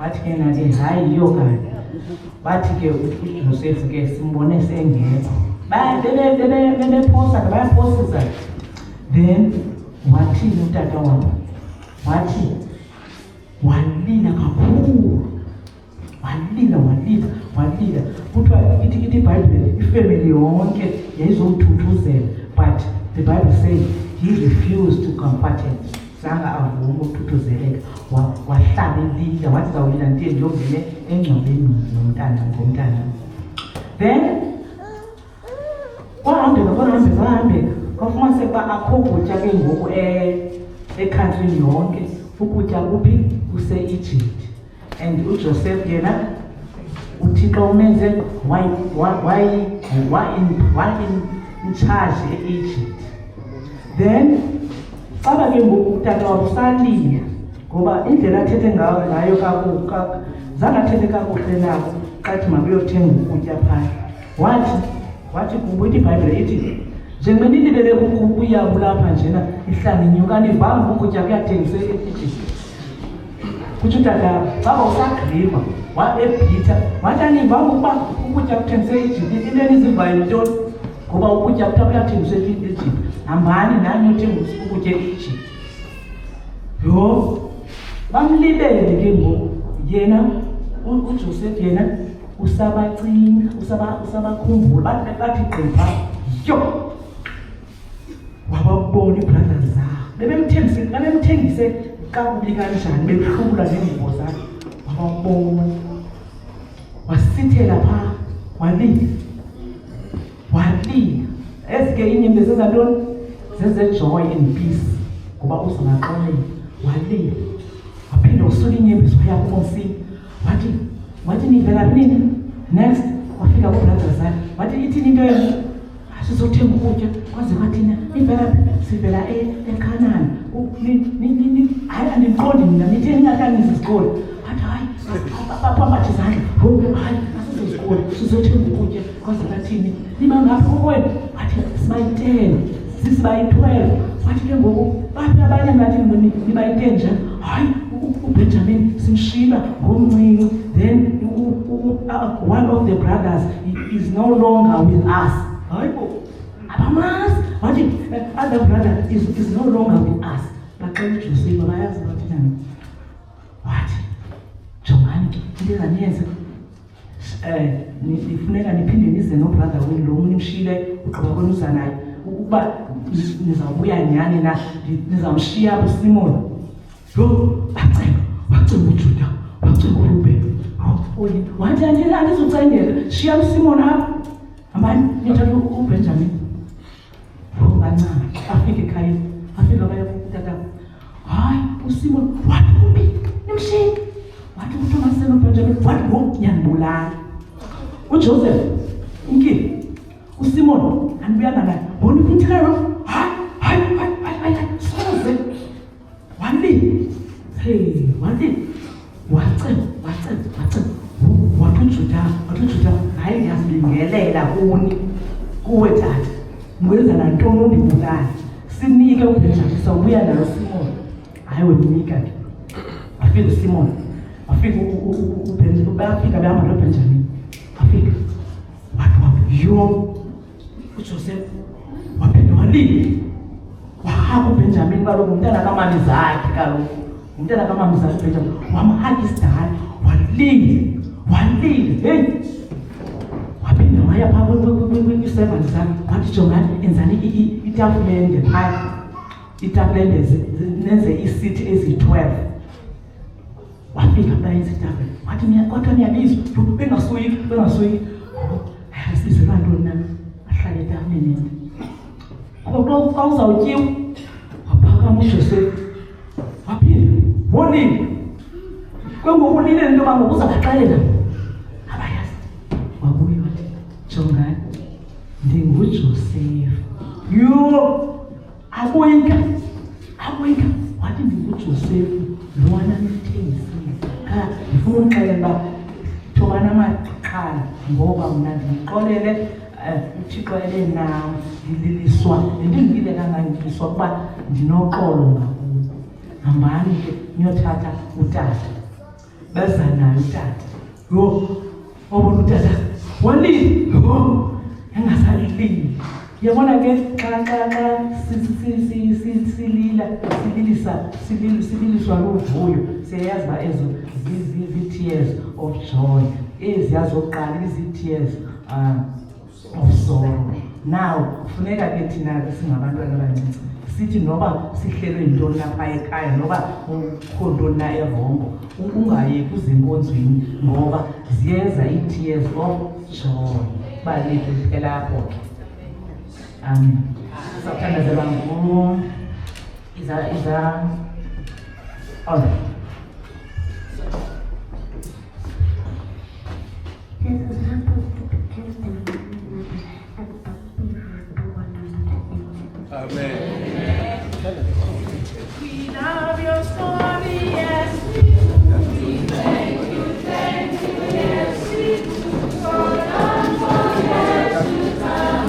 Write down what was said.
wathi ke nathi hayi yiyo kanti. Bathi ke uJoseph ke simbone sengekho. Bebephosa bayaphosa. Then wathi utata wabo wathi walila kakhulu. Walila. Kuthiwa ithi iBhayibhile ifamily yonke yayizomthuthuzela, but the Bible says he refused to comfort him. Zange avume ukuthutuzeleka, wahlala elila, wathi zawulila nto endiyongene engcwabeni ngomntana. Then kwahambe kwafumanise ukuba akho kutya ke ngoku ekhantrini yonke, ukutya kuphi kuse-Egypt. And uJoseph yena uThixo umenze in charge e-Egypt. Then xaba ke ngoku utata wabo usalila, ngoba indlela athethe ngayo zange athethe kakuhle nabo xa ethi makuyothenga ukutya phaa. Wathi kubo iBhayibhile ithi njengoba nilibele ukuyabo lapha njena ihlala inyuka nivanga ukutya kuyathengiswa e-Egypt. Kuthi utata xa usagriva ebhitha wathi anivanga ukuba ukutya kuthengiswa e-Egypt, into enizivayo yintoni? Ngoba ukutya kuthiwa kuyathengiswa e-Egypt. Hambani nani yothengisa ukutya e-Egypt. Yho, bamlibele ke ngoku yena uJoseph yena usabacinga, usabakhumbula, bathi gqipha yho, wababona iibrothers zabo bebemthengise kakubi kanjani, behlula neengubo zakhe. Wababona, wasithela phaa, walila. Ezike iinyembezi zezantoni zezejoy and peace, ngoba uzangaxolela. Walila, waphinde usuka iinyembezi waya kuMosini, wathi nivela nini? Next wafika kubrothers zakhe wathi ithini into yenu? Sizothenga ukutya. Kwaze kwathina nivela sivela eKhanani. Hayi andimqondi mina, nitheni ningahlangisi isikole? Wathi hayi baphambatha izandla, hayi asizosikole sizothenga ukutya. Kwaze kwathini niba ngapho kwenu? Wathi sibayi-10 sisibayi-12. Wathi ke ngoku baphi abanye ngathi nibayi-10 njani? Hayi uBenjamin simshiya ngomncinci. Then one of the brothers is no longer with us. Hayibo, abamazi. Wathi other brother is no longer with us. Baxela uJoseph bayazi bathi njani. Wathi jongani ke into ezaniyenza, nifuneka niphinde nize nobrother wenu lo nimshiyile ugqiba kwenuza naye, ukuba nizawubuya nyani na nizamshiya uSimon. Yho, wacela uJuda, wacela uRuben. Wathi andizucengela, shiya uSimon apha, hambani nithatha uBenjamin. Bancane afike ekhayeni, afika baya kutata, hayi uSimon wathi kuphi nimshiye. Wathi uThomas noBenjamin wathi lo yanibulala. uJoseph inki uSimon anibuyana naye, bona kumthelo. Hayi soze wali wacela wathi uJuda hayi ngiyazibingelela kuwe tata, ngwenza nantoni undibulala, sinike uBenjamin sawubuya nayo uSimon. Hayi wemnika ke afika uSimon, afika uBenjamin, bayafika behamba noBenjamin. Afika wathi yho, uJoseph waphinda walila. Wahamba uBenjamin, kaloku umntana kamama zakhe, kaloku umntana kamama zakhe uBenjamin, wamhaka isidala, walila. Hey, waphinda waya phaa kwi-servant zakhe wathi jongani enzani itafulende phaa, itafulende nenze iisithi ezi-12. Wafika bayenza itafule, wathi kodwa niyabizwa, bengasoyiki. Asibizelwa ntoni nami, ahlale etafuleni ende. Ngoba xa uzawutyiwa waphakama uJoseph, waphinda wolile. Kwengoku ulile into yoba ngoku uzabaxelela abayazi. Wabuya wathi jongani ndinguJoseph. Yho, aboyika. Wathi ndinguJoseph lona nithengisile. Ndifuna ukuxelela uba thobani amaqhala, ngoba mna ndiyixolele uThixo ebenam, ndililiswa, ndindingile kangangiliswa ukuba ndinoxolo ngakuyo. Hambani ke niyothatha utata. beza nayo utata. Yo, obona utata walile, engasalili. Yabona ke xa sililiswa luvuyo, siyayazi uba ezo zii-tears of joy, eziya zokuqala izii-tears of sorrow. Now kufuneka ke thina ke singabantwana abancinci sithi noba sihlelwe yintoni lapha ekhaya, noba kukho ntoni na erongo, ungayeki uzenkonzweni ngoba ziyeza ii-tears of joy. Balulekile ke lapho ke. Sathandazelwa all right. Amen. We love your story, yes. We thank you, yes. For unforgettable time.